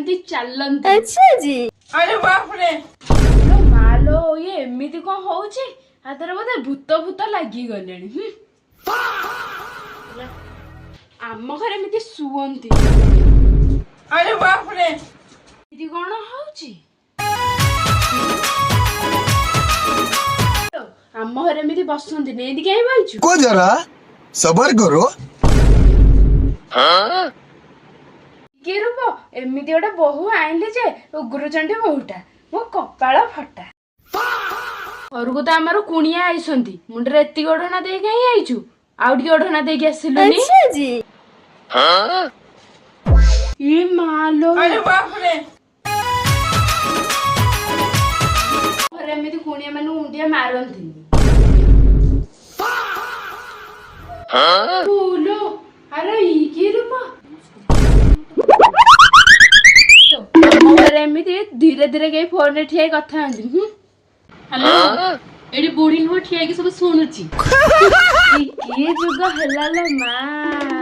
एमती चलंती। अच्छा जी। अरे बाप रे मालो ये एमती कौन होउची हातर बोधे भूत भूत लागी गलेनी। आम घर एमती सुवंती। अरे बाप रे एमती कौन होउची आम घर एमती बसंती ने एदी काई बाइचु को जरा सबर करो। के रूप एमती गोटे बहु आइले जे उग्रचंडी बहुटा मो कपाल फटा घर को तो आमर कुणिया आइसंती मुंडरे एति ओढ़ना दे कहीं आइचु आउ टी ओढ़ना दे के आसिलुनी। अच्छा जी। ये मालो अरे बाप रे घर एमती कुणिया मानु उंडिया मारंती बोलो अरे ई के रूप एमती धीरे धीरे कहीं फोन रे ठिया कथा हंती। हेलो एडी बुढ़ी नुह ठिया की सब सुनुची की जुग हला लो माँ